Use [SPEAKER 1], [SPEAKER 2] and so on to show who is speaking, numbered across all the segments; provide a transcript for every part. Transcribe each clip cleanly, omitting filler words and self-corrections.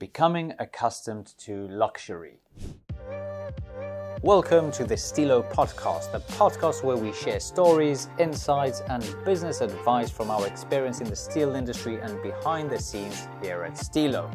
[SPEAKER 1] Becoming accustomed to luxury. Welcome to the Steelo Podcast, a podcast where we share stories, insights, and business advice from our experience in the steel industry and behind the scenes here at Steelo.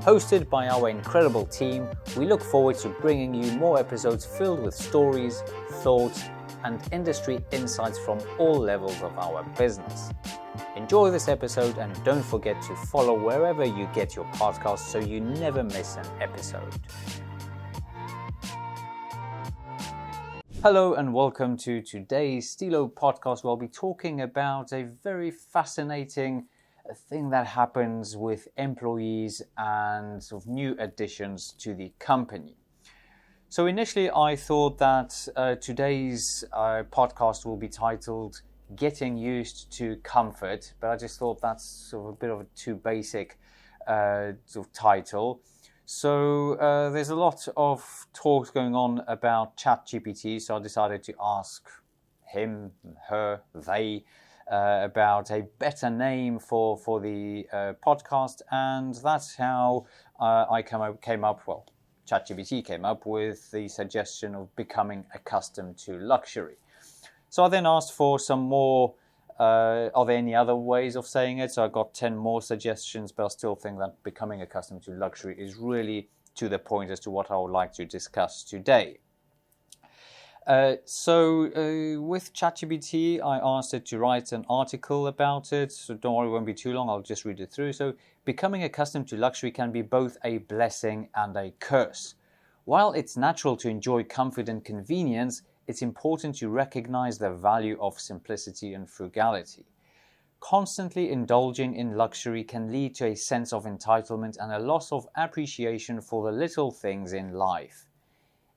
[SPEAKER 1] Hosted by our incredible team, we look forward to bringing you more episodes filled with stories, thoughts, and industry insights from all levels of our business. Enjoy this episode and don't forget to follow wherever you get your podcasts so you never miss an episode. Hello and welcome to today's Steelo Podcast, where I'll be talking about a very fascinating thing that happens with employees and sort of new additions to the company. So initially I thought that today's podcast will be titled Getting Used to Comfort, but I just thought that's sort of a bit of a too basic sort of title. So there's a lot of talks going on about ChatGPT, so I decided to ask him, her, they about a better name for the podcast, and that's how ChatGPT came up with the suggestion of becoming accustomed to luxury. So I then asked for some more, are there any other ways of saying it? So I got 10 more suggestions, but I still think that becoming accustomed to luxury is really to the point as to what I would like to discuss today. So with ChatGPT, I asked it to write an article about it. So don't worry, it won't be too long. I'll just read it through. So becoming accustomed to luxury can be both a blessing and a curse. While it's natural to enjoy comfort and convenience, it's important to recognize the value of simplicity and frugality. Constantly indulging in luxury can lead to a sense of entitlement and a loss of appreciation for the little things in life.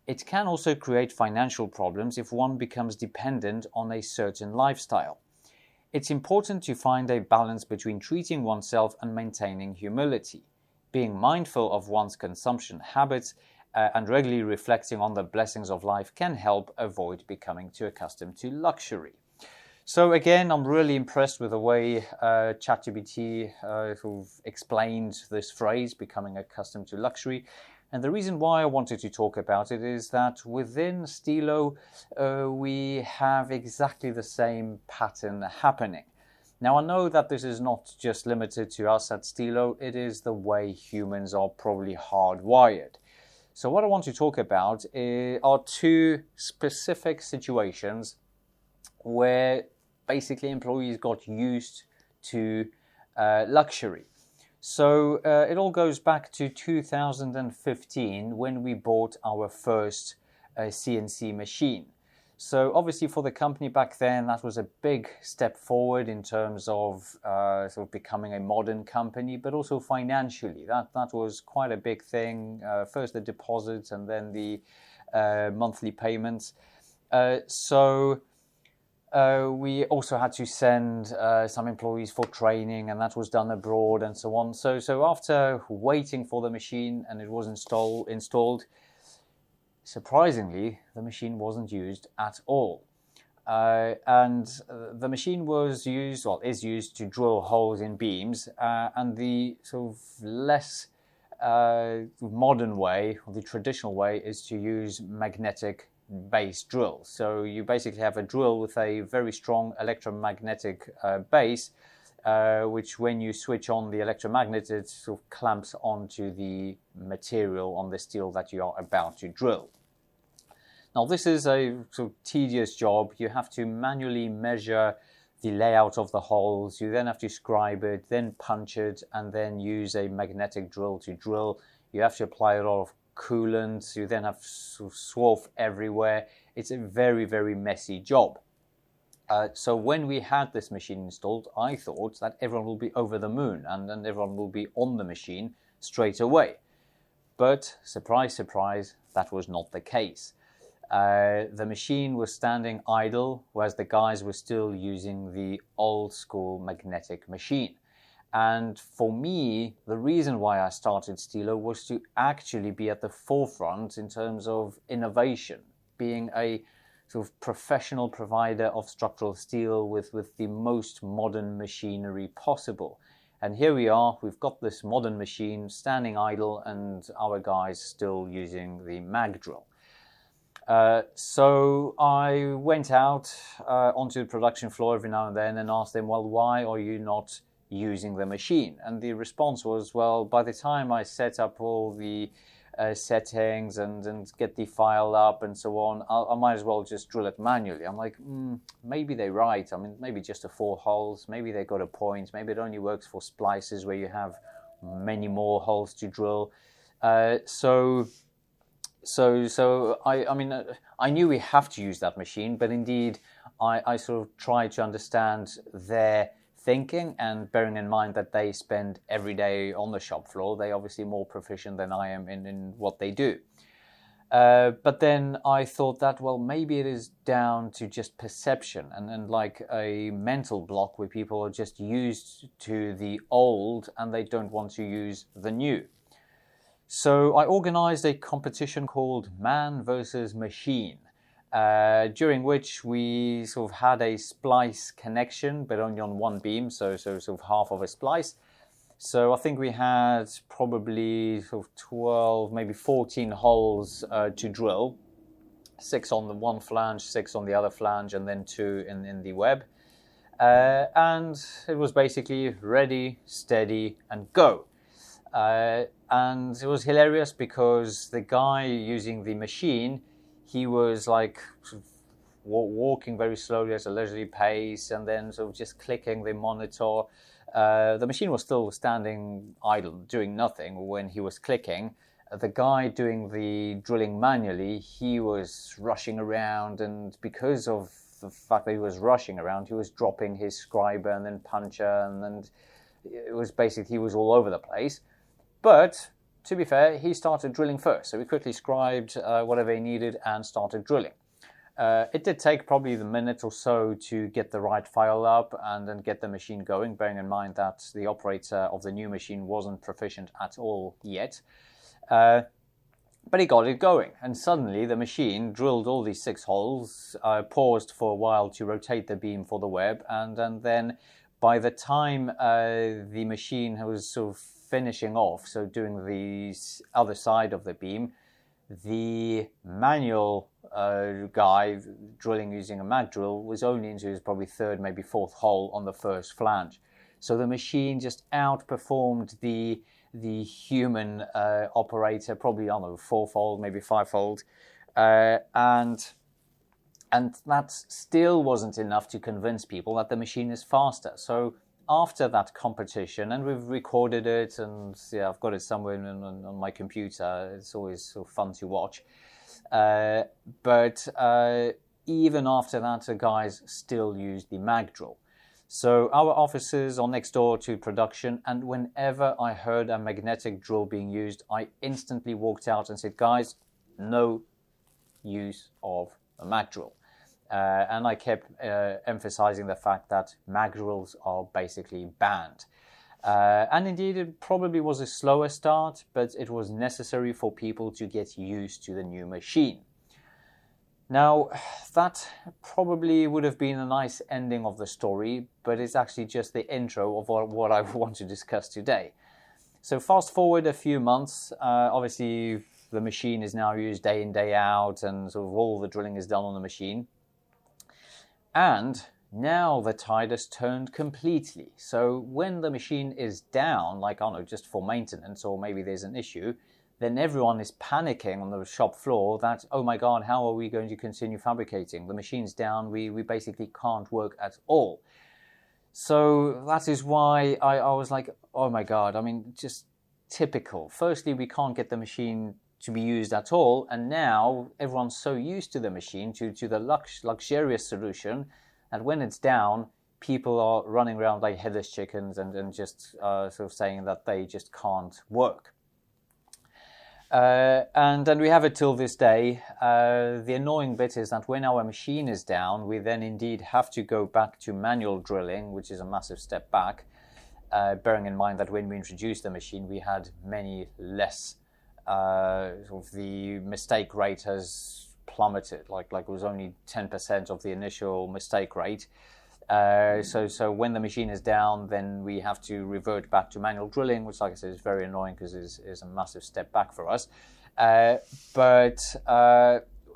[SPEAKER 1] It can also create financial problems if one becomes dependent on a certain lifestyle. It's important to find a balance between treating oneself and maintaining humility. Being mindful of one's consumption habits and regularly reflecting on the blessings of life can help avoid becoming too accustomed to luxury. So again, I'm really impressed with the way ChatGPT sort of explained this phrase, becoming accustomed to luxury. And the reason why I wanted to talk about it is that within Steelo, we have exactly the same pattern happening. Now, I know that this is not just limited to us at Steelo, it is the way humans are probably hardwired. So what I want to talk about are two specific situations where basically employees got used to luxury. So it all goes back to 2015 when we bought our first CNC machine. So obviously for the company back then, that was a big step forward in terms of sort of becoming a modern company, but also financially. That was quite a big thing. First the deposits and then the monthly payments. So we also had to send some employees for training, and that was done abroad and so on. So after waiting for the machine and it was installed, surprisingly, the machine wasn't used at all. And the machine is used to drill holes in beams, and the sort of less modern way, or the traditional way, is to use magnetic base drill. So you basically have a drill with a very strong electromagnetic base, which when you switch on the electromagnet, it sort of clamps onto the material on the steel that you are about to drill. Now this is a sort of tedious job. You have to manually measure the layout of the holes. You then have to scribe it, then punch it, and then use a magnetic drill to drill. You have to apply a lot of coolant. You then have sort of swarf everywhere. It's a very, very messy job. So when we had this machine installed, I thought that everyone will be over the moon and then everyone will be on the machine straight away. But surprise, surprise, that was not the case. The machine was standing idle, whereas the guys were still using the old school magnetic machine. And for me, the reason why I started Steelo was to actually be at the forefront in terms of innovation, being a sort of professional provider of structural steel with the most modern machinery possible. And here we are, we've got this modern machine standing idle and our guys still using the mag drill. So I went out onto the production floor every now and then and asked them, well, why are you not using the machine? And the response was, well, by the time I set up all the settings and get the file up and so on, I might as well just drill it manually. I'm like, maybe they're right. I mean, maybe just 4 holes, maybe they got a point, maybe it only works for splices where you have many more holes to drill. So I mean, I knew we have to use that machine, but indeed I sort of tried to understand their thinking, and bearing in mind that they spend every day on the shop floor, they're obviously more proficient than I am in what they do. But then I thought that, well, maybe it is down to just perception and like a mental block where people are just used to the old and they don't want to use the new. So I organized a competition called Man versus Machine, during which we sort of had a splice connection, but only on one beam, so sort of half of a splice. So I think we had probably sort of 12, maybe 14 holes to drill, 6 on the one flange, 6 on the other flange, and then 2 in the web. And it was basically ready, steady, and go. And it was hilarious because the guy using the machine, he was like sort of walking very slowly at a leisurely pace and then sort of just clicking the monitor. The machine was still standing idle, doing nothing when he was clicking. The guy doing the drilling manually, he was rushing around, and because of the fact that he was rushing around, he was dropping his scriber and then puncher, and it was basically, he was all over the place. But, to be fair, he started drilling first, so we quickly scribed whatever he needed and started drilling. It did take probably the minute or so to get the right file up and then get the machine going, bearing in mind that the operator of the new machine wasn't proficient at all yet. But he got it going, and suddenly the machine drilled all these 6 holes, paused for a while to rotate the beam for the web, and then by the time the machine was sort of finishing off, so doing the other side of the beam, the manual guy drilling using a mag drill was only into his probably 3rd, maybe 4th hole on the first flange. So the machine just outperformed the human operator, probably, I don't know, 4-fold, maybe 5-fold, and that still wasn't enough to convince people that the machine is faster. So after that competition, and we've recorded it, and yeah, I've got it somewhere on my computer. It's always so fun to watch. But even after that, the guys still use the mag drill. So our offices are next door to production, and whenever I heard a magnetic drill being used, I instantly walked out and said, guys, no use of a mag drill. And I kept emphasizing the fact that mag drills are basically banned. And indeed, it probably was a slower start, but it was necessary for people to get used to the new machine. Now, that probably would have been a nice ending of the story, but it's actually just the intro of what I want to discuss today. So fast forward a few months, obviously the machine is now used day in, day out, and sort of all the drilling is done on the machine. And now the tide has turned completely. So when the machine is down, like, I don't know, just for maintenance, or maybe there's an issue, then everyone is panicking on the shop floor that, oh my God, how are we going to continue fabricating? The machine's down, we basically can't work at all. So that is why I was like, oh my God, I mean, just typical. Firstly, we can't get the machine to be used at all, and now everyone's so used to the machine, to the luxurious solution, that when it's down, people are running around like headless chickens and just sort of saying that they just can't work. And then we have it till this day. The annoying bit is that when our machine is down, we then indeed have to go back to manual drilling, which is a massive step back, bearing in mind that when we introduced the machine, we had many less. Sort of the mistake rate has plummeted, like it was only 10% of the initial mistake rate. So when the machine is down, then we have to revert back to manual drilling, which, like I said, is very annoying because it is a massive step back for us.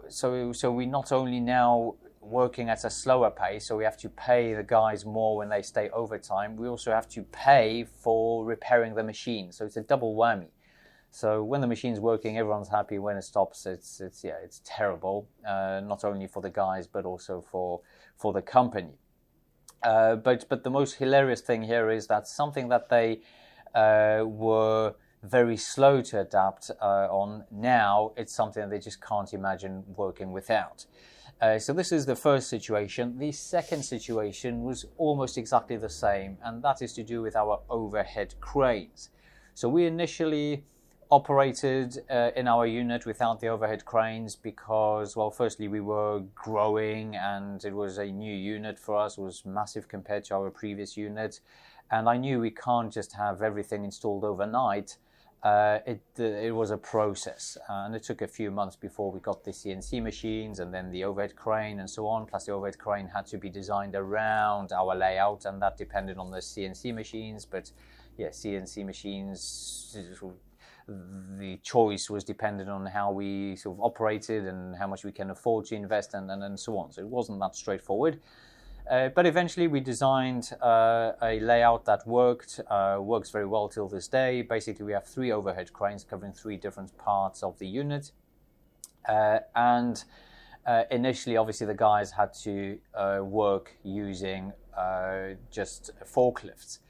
[SPEAKER 1] So we not only now working at a slower pace, so we have to pay the guys more when they stay overtime. We also have to pay for repairing the machine. So it's a double whammy. So when the machine's working, everyone's happy. When it stops, it's terrible. Not only for the guys, but also for the company. But the most hilarious thing here is that something that they were very slow to adapt on, now it's something that they just can't imagine working without. So this is the first situation. The second situation was almost exactly the same, and that is to do with our overhead cranes. So we initially operated in our unit without the overhead cranes because, well, firstly, we were growing and it was a new unit for us. It was massive compared to our previous unit. And I knew we can't just have everything installed overnight. It was a process, and it took a few months before we got the CNC machines and then the overhead crane and so on. Plus the overhead crane had to be designed around our layout, and that depended on the CNC machines. But yeah, CNC machines, the choice was dependent on how we sort of operated and how much we can afford to invest and so on. So it wasn't that straightforward. But eventually we designed a layout that works very well till this day. Basically, we have 3 overhead cranes covering 3 different parts of the unit. Initially, obviously, the guys had to work using just forklifts.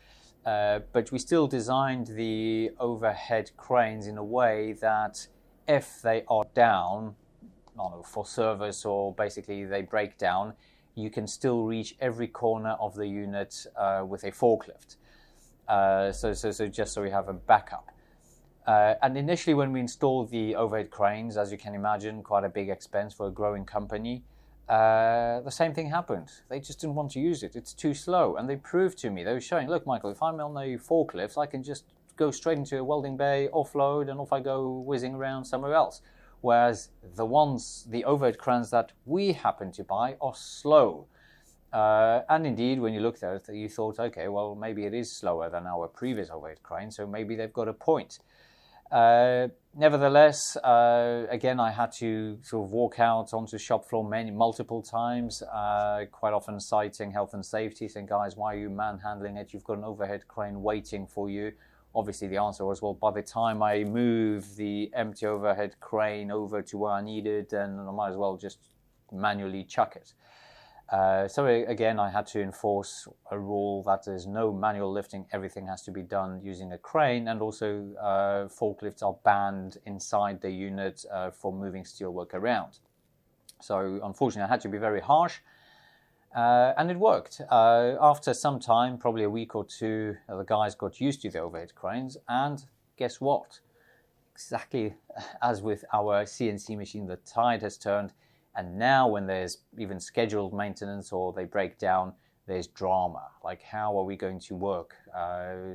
[SPEAKER 1] But we still designed the overhead cranes in a way that if they are down, I don't know, for service or basically they break down, you can still reach every corner of the unit with a forklift. So just so we have a backup. And initially when we installed the overhead cranes, as you can imagine, quite a big expense for a growing company, the same thing happened. They just didn't want to use it. It's too slow. And they proved to me, they were showing, look, Michael, if I'm on a forklift, I can just go straight into a welding bay, offload, and off I go whizzing around somewhere else. Whereas the overhead cranes that we happen to buy are slow. And indeed, when you looked at it, you thought, okay, well, maybe it is slower than our previous overhead crane, so maybe they've got a point. Nevertheless, again, I had to sort of walk out onto the shop floor multiple times, quite often citing health and safety, saying, guys, why are you manhandling it? You've got an overhead crane waiting for you. Obviously, the answer was, well, by the time I move the empty overhead crane over to where I need it, then I might as well just manually chuck it. So again, I had to enforce a rule that there's no manual lifting. Everything has to be done using a crane, and also forklifts are banned inside the unit for moving steelwork around. So unfortunately, I had to be very harsh. And it worked. After some time, probably a week or two, the guys got used to the overhead cranes, and guess what? Exactly as with our CNC machine, the tide has turned, and now when there's even scheduled maintenance or they break down, there's drama. Like, how are we going to work?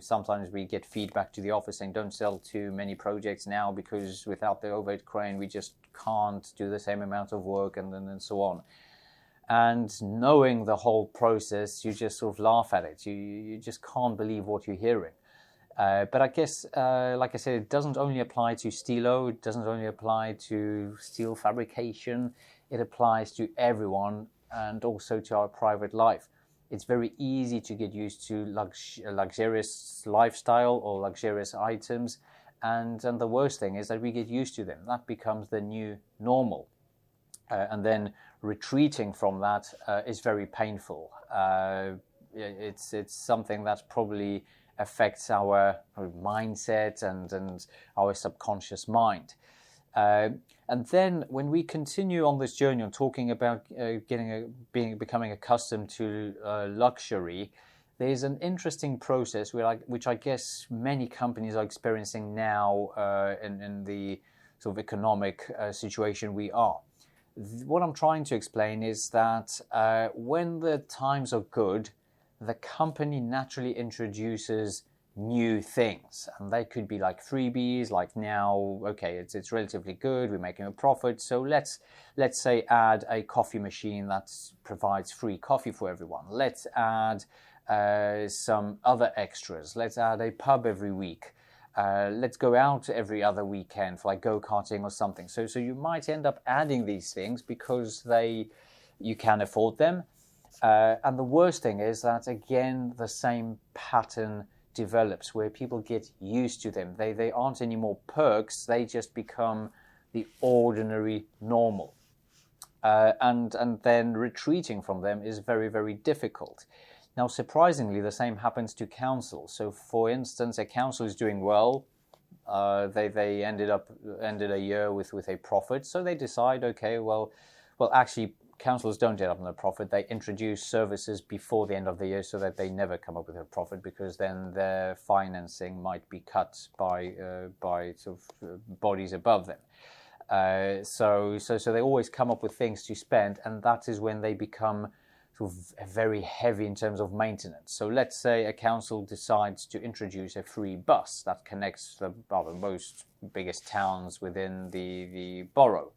[SPEAKER 1] Sometimes we get feedback to the office saying, don't sell too many projects now because without the overhead crane, we just can't do the same amount of work, and so on. And knowing the whole process, you just sort of laugh at it. You just can't believe what you're hearing. But I guess, like I said, it doesn't only apply to Steelo. It doesn't only apply to steel fabrication. It applies to everyone and also to our private life. It's very easy to get used to luxurious lifestyle or luxurious items. And the worst thing is that we get used to them. That becomes the new normal. And then retreating from that is very painful. It's something that probably affects our mindset and our subconscious mind. And then when we continue on this journey on talking about becoming accustomed to luxury, there's an interesting process which I guess many companies are experiencing now in the sort of economic situation we are. What I'm trying to explain is that when the times are good, the company naturally introduces new things, and they could be like freebies, like now, okay, it's relatively good, we're making a profit, so let's say add a coffee machine that provides free coffee for everyone. Let's add some other extras. Let's add a pub every week. Let's go out every other weekend for like go-karting or something. So you might end up adding these things because you can afford them. And the worst thing is that, again, the same pattern develops where people get used to them. They aren't any more perks, they just become the ordinary normal. And then retreating from them is very, very difficult. Now, surprisingly, the same happens to councils. So, for instance, a council is doing well. They ended a year with a profit. So they decide, okay, well, actually, councils don't end up in a profit. They introduce services before the end of the year so that they never come up with a profit, because then their financing might be cut by sort of bodies above them. So they always come up with things to spend, and that is when they become sort of very heavy in terms of maintenance. So let's say a council decides to introduce a free bus that connects the most biggest towns within the borough.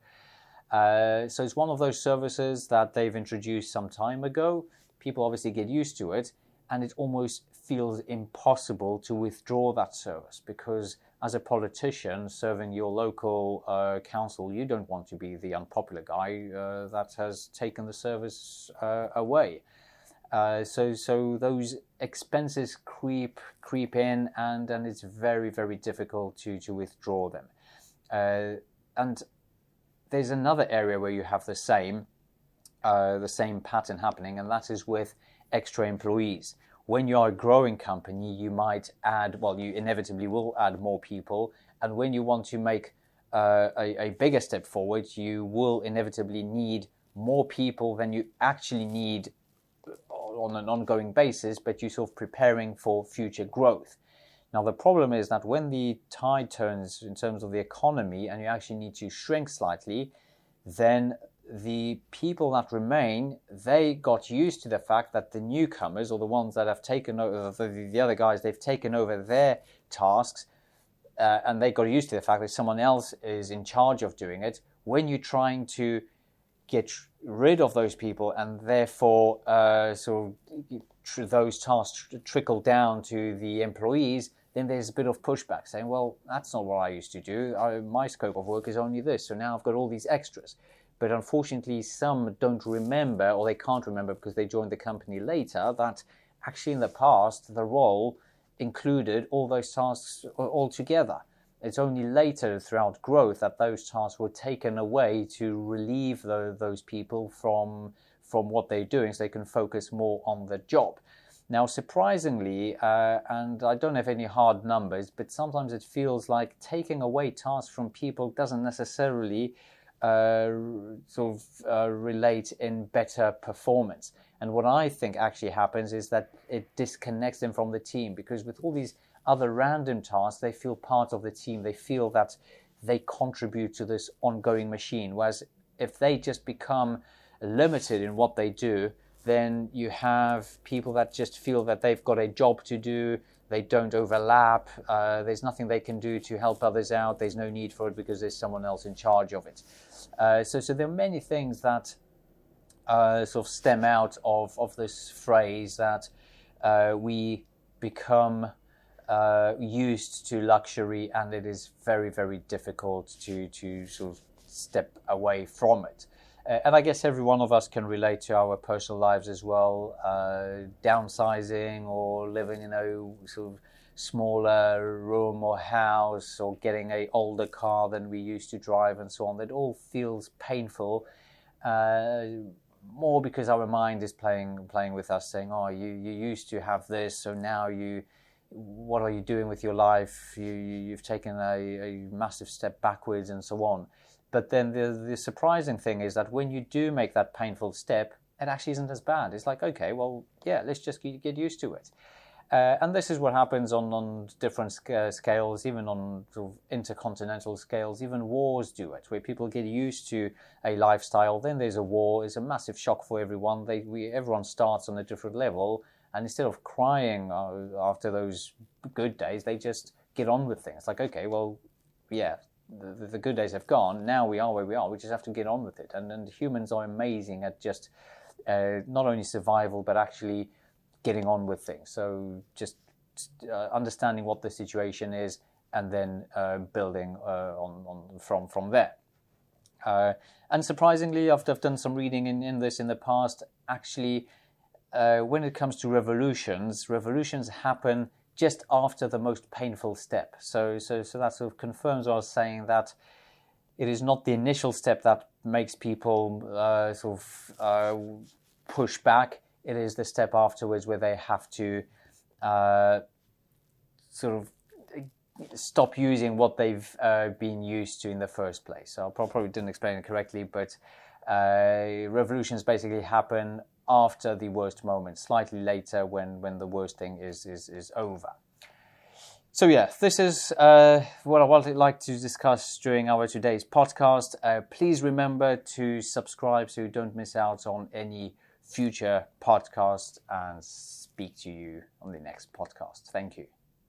[SPEAKER 1] So it's one of those services that they've introduced some time ago. People obviously get used to it, and it almost feels impossible to withdraw that service, because as a politician serving your local council, you don't want to be the unpopular guy that has taken the service away. So those expenses creep in, and it's very, very difficult to withdraw them. And there's another area where you have the same pattern happening, and that is with extra employees. When you are a growing company, you might add, you inevitably will add more people, and when you want to make a bigger step forward, you will inevitably need more people than you actually need on an ongoing basis, but you're sort of preparing for future growth. Now, the problem is that when the tide turns in terms of the economy and you actually need to shrink slightly, then the people that remain, they got used to the fact that the newcomers, or the ones that have taken over, the other guys, they've taken over their tasks, and they got used to the fact that someone else is in charge of doing it. When you're trying to get rid of those people, and therefore those tasks trickle down to the employees, then there's a bit of pushback saying, well, that's not what I used to do. My scope of work is only this, so now I've got all these extras. But unfortunately, some don't remember, or they can't remember because they joined the company later, that actually in the past, the role included all those tasks altogether. It's only later throughout growth that those tasks were taken away to relieve those people from what they're doing, so they can focus more on the job. Now, surprisingly, and I don't have any hard numbers, but sometimes it feels like taking away tasks from people doesn't necessarily relate in better performance. And what I think actually happens is that it disconnects them from the team, because with all these other random tasks, they feel part of the team. They feel that they contribute to this ongoing machine. Whereas if they just become limited in what they do, then you have people that just feel that they've got a job to do, they don't overlap, there's nothing they can do to help others out, there's no need for it because there's someone else in charge of it. So there are many things that sort of stem out of this phrase that we become used to luxury, and it is very, very difficult to sort of step away from it. And I guess every one of us can relate to our personal lives as well, downsizing or living in a sort of smaller room or house, or getting an older car than we used to drive and so on. That all feels painful, more because our mind is playing with us, saying, oh, you used to have this, so now what are you doing with your life? You've taken a massive step backwards and so on. But then the surprising thing is that when you do make that painful step, it actually isn't as bad. It's like, okay, well, yeah, let's just get used to it. And this is what happens on different scales, even on sort of intercontinental scales. Even wars do it, where people get used to a lifestyle. Then there's a war. It's a massive shock for everyone. Everyone starts on a different level. And instead of crying after those good days, they just get on with things. Like, okay, well, yeah, the good days have gone. Now we are where we are. We just have to get on with it. And humans are amazing at just not only survival, but actually getting on with things. So just understanding what the situation is, and then building from there. And surprisingly, after I've done some reading in this in the past, actually, when it comes to revolutions happen just after the most painful step. So that sort of confirms what I was saying, that it is not the initial step that makes people push back. It is the step afterwards where they have to sort of stop using what they've been used to in the first place. So I probably didn't explain it correctly, but revolutions basically happen after the worst moment, slightly later when the worst thing is over. So yeah, this is what I would like to discuss during our today's podcast. Please remember to subscribe so you don't miss out on any future podcasts, and speak to you on the next podcast. Thank you.